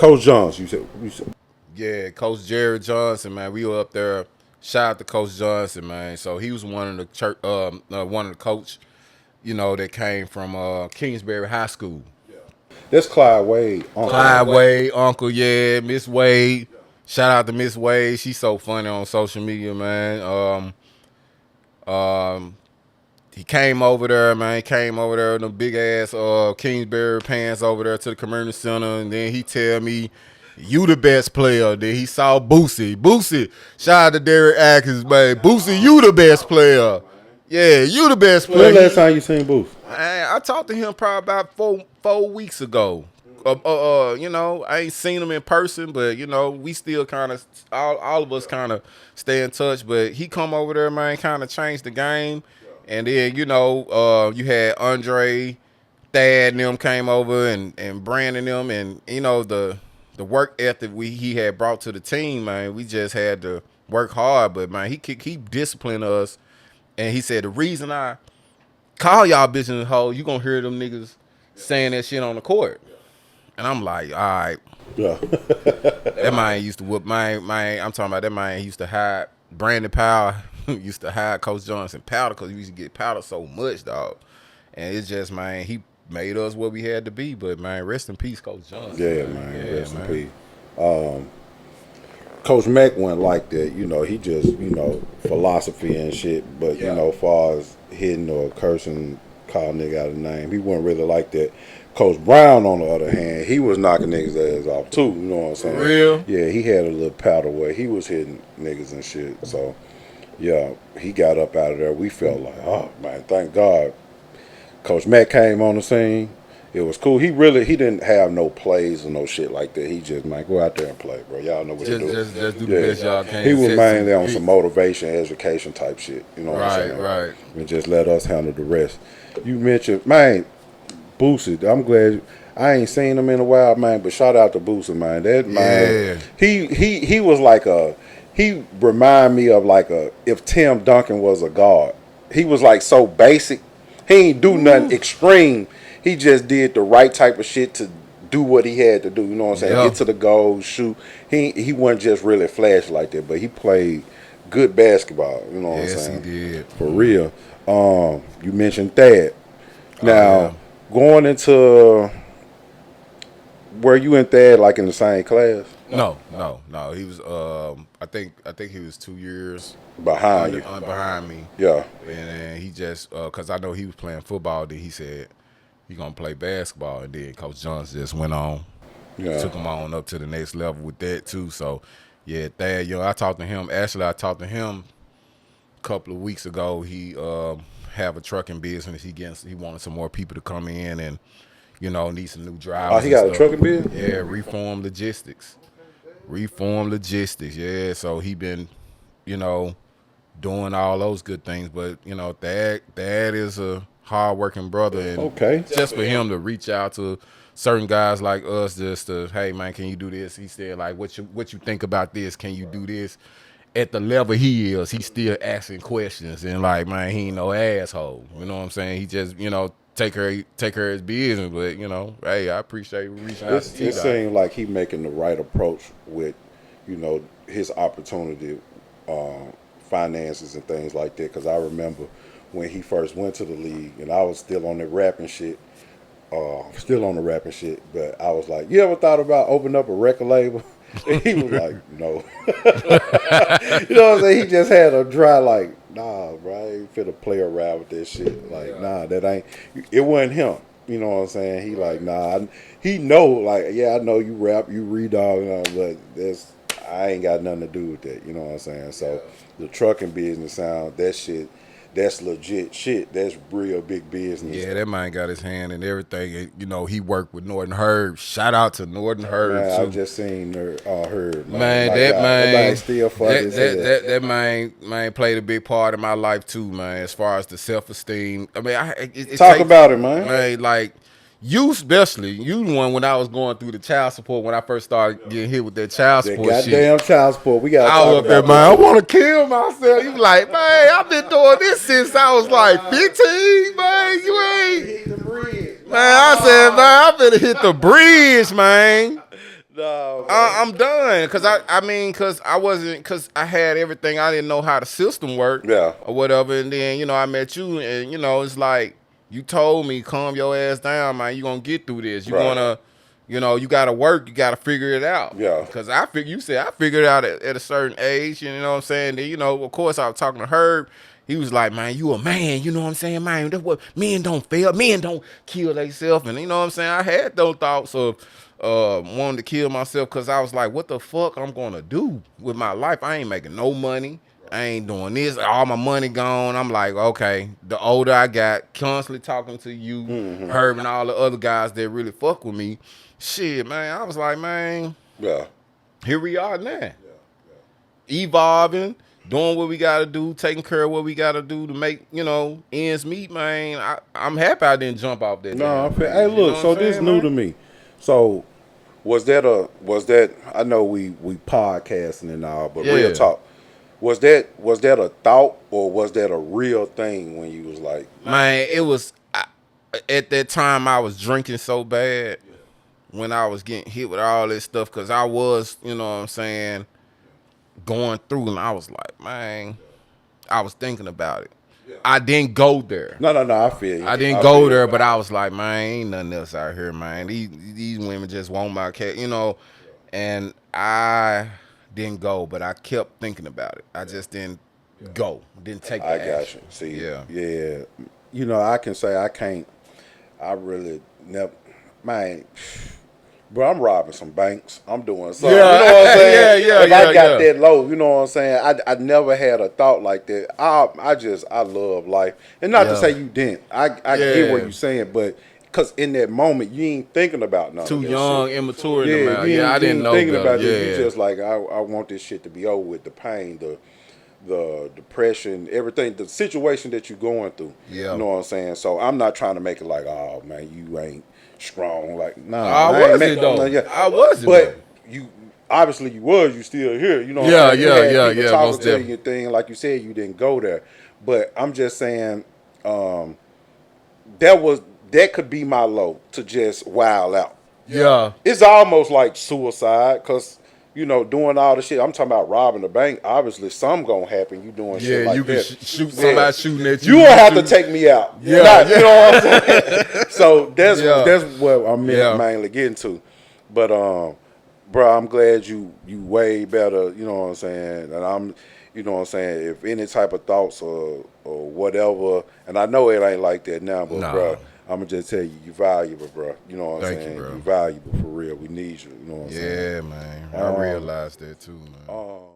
Coach Jones, you said. Yeah, Coach Jared Johnson, man. We were up there. Shout out to Coach Johnson, man. So he was one of the church, one of the coach, that came from Kingsbury High School. That's Clyde Wade. Clyde Wade, Uncle, yeah, Miss Wade. Shout out to Miss Wade. She's so funny on social media, man. He came over there, man. He came over there in the big ass Kingsbury pants over there to the community center, and then he tell me, "You the best player." Then he saw Boosie. Boosie, shout out to Derek Atkins, man. Boosie, you the best player. Yeah, you the best player. When last time you seen Booth? I talked to him probably about four weeks ago. I ain't seen him in person, but we still kind of all of us kind of stay in touch. But he come over there, man, kind of changed the game. And then you had Andre, Thad, and them came over, and Brandon them, and the work ethic he had brought to the team, man. We just had to work hard, but man, he disciplined us, and he said the reason I call y'all bitches hoe, you gonna hear them niggas saying that shit on the court. And I'm like, all right. Yeah. That man used to whoop I'm talking about that man used to hide Brandon Powell, used to hide Coach Johnson powder because he used to get powder so much, dog. And it's just, man, he made us what we had to be. But man, rest in peace, Coach Johnson. Yeah, man. Rest in peace. Coach Mack wasn't like that. He just, philosophy and shit. But, as far as hitting or cursing, call nigga out of name, he wasn't really like that. Coach Brown, on the other hand, he was knocking niggas' ass off too. You know what I'm saying? For real? Yeah, he had a little powder where he was hitting niggas and shit. So, yeah, he got up out of there. We felt like, oh man, thank God. Coach Mack came on the scene. It was cool. He didn't have no plays or no shit like that. He just, man, go out there and play, bro. Y'all know what to do. Just do the best y'all can. He was mainly on some motivation, education type shit. You know what I'm saying? Right. And just let us handle the rest. You mentioned, man, Boosie. I'm glad I ain't seen him in a while, man. But shout out to Boosie, man. That man, he was like he remind me of if Tim Duncan was a guard. He was like so basic. He ain't do nothing extreme. He just did the right type of shit to do what he had to do. You know what I'm saying? Yeah. Get to the goal, shoot. He wasn't just really flash like that, but he played good basketball. You know what I'm saying? Yes, he did. For real. You mentioned Thad. Now, going into were you and Thad like in the same class? No. He was I think he was 2 years Behind you. behind me. Yeah. And he just because I know he was playing football, then he said he gonna play basketball, and then Coach Johnson just went on, took him on up to the next level with that too. So yeah, Thad, I talked to him. Actually, I talked to him a couple of weeks ago. He have a trucking business. He wanted some more people to come in and need some new drivers. Oh, he got a trucking business? Yeah, Reform Logistics. Yeah. So he been doing all those good things, but Thad is a hard-working brother, and just for him to reach out to certain guys like us, just to, hey man, can you do this? He said like, what you think about this? Can you do this? At the level he is, he's still asking questions, and like, man, he ain't no asshole. You know what I'm saying? He just take her his business, but hey, I appreciate you reaching out to T Dot. It seems like he making the right approach with his opportunity, finances and things like that. Because I remember when he first went to the league, and I was still on the rapping shit. But I was like, you ever thought about opening up a record label? And he was like, no. You know what I'm saying? He just had a dry like, nah, bro, I ain't finna play around with this shit. Like, nah, that ain't. It wasn't him. You know what I'm saying? He like, nah. He know, like, yeah, I know you rap, you read all, but I ain't got nothing to do with that. You know what I'm saying? So the trucking business sound, that shit. That's legit shit. That's real big business. Yeah, that man got his hand in everything. He worked with Northern Herb. Shout out to Northern Herb. Man, too. I just seen Herb. Man, like, that man still funny. That man played a big part in my life too, man. As far as the self-esteem. I mean, talk about it, man. Man, like you especially, you the one when I was going through the child support when I first started getting hit with that child support that shit. Goddamn child support. We got. I was up there, man. I want to kill myself. You like, man, I've been doing this since I was like 15, man. You ain't. Hit the bridge. Man, I said, man, I better hit the bridge, man. No, man. I'm done because I wasn't because I had everything. I didn't know how the system worked, Yeah. or whatever. And then I met you, and it's like you told me, calm your ass down, man. You gonna get through this. You Right. gonna, you gotta work. You gotta figure it out. Yeah. Because you said I figured it out at a certain age. You know what I'm saying? Then of course I was talking to Herb. He was like, man, you a man, you know what I'm saying, man? That's what men don't fail, men don't kill themselves, and you know what I'm saying. I had those thoughts of wanting to kill myself because I was like, what the fuck I'm gonna do with my life? I ain't making no money. I ain't doing this. All my money gone. I'm like, okay. The older I got, constantly talking to you, Herb, and all the other guys that really fuck with me. Shit, man. I was like, man, Yeah. here we are now. Evolving, doing what we gotta do, taking care of what we gotta do to make, ends meet, man. I'm happy I didn't jump off that. No, damn hey, thing. You know look. what So I'm this saying, new man? to me. So was that? I know we podcasting and all, but Yeah. real talk. Was that a thought or was that a real thing when you was like, Man, it was at that time I was drinking so bad when I was getting hit with all this stuff because I was, you know what I'm saying, going through, and I was like, man, I was thinking about it. I didn't go there. no, I feel you. I didn't feel go you. there, but I was like, man, ain't nothing else out here, man. These women just want my cat, and I didn't go, but I kept thinking about it. I just didn't go, didn't take the I got action. you. See, Yeah. I can say I can't. I really never, man. Bro, I'm robbing some banks. I'm doing something. Yeah. You know what I'm saying? Yeah, If I got yeah. that low, you know what I'm saying? I never had a thought like that. I love life. And not to Yeah. say you didn't. I get Yeah. what you're saying, but because in that moment, you ain't thinking about none Too of that young, shit. immature in Yeah, the mouth. you Yeah, I ain't didn't know thinking better. about that. Yeah. You just like, I want this shit to be over with. The pain, the depression, everything, the situation that you're going through. Yeah. You know what I'm saying? So I'm not trying to make it like, oh man, you ain't strong. Like, nah, I ain't wasn't though. I wasn't but though. you obviously you was, you still here. You know what Yeah, I'm saying? yeah, You had yeah, people yeah, talking most to you definitely. and thing, like you said, you didn't go there. But I'm just saying, that could be my low to just wild out. Yeah. It's almost like suicide because doing all the shit. I'm talking about robbing the bank. Obviously, some gonna happen. You doing shit Yeah, like you can that. shoot somebody shooting at you. You will have to take me out. Yeah, Not, yeah. you know what I'm saying. So that's Yeah. that's what I'm Yeah. mainly getting to. But bro, I'm glad you way better. You know what I'm saying. And I'm, you know what I'm saying. If any type of thoughts or whatever, and I know it ain't like that now, but bro, Nah. I'm gonna just tell you, you valuable, bro. You know what I'm Thank you, saying. bro. You valuable for real. We need you. You know what I'm saying. Yeah, man. I realized that too, man.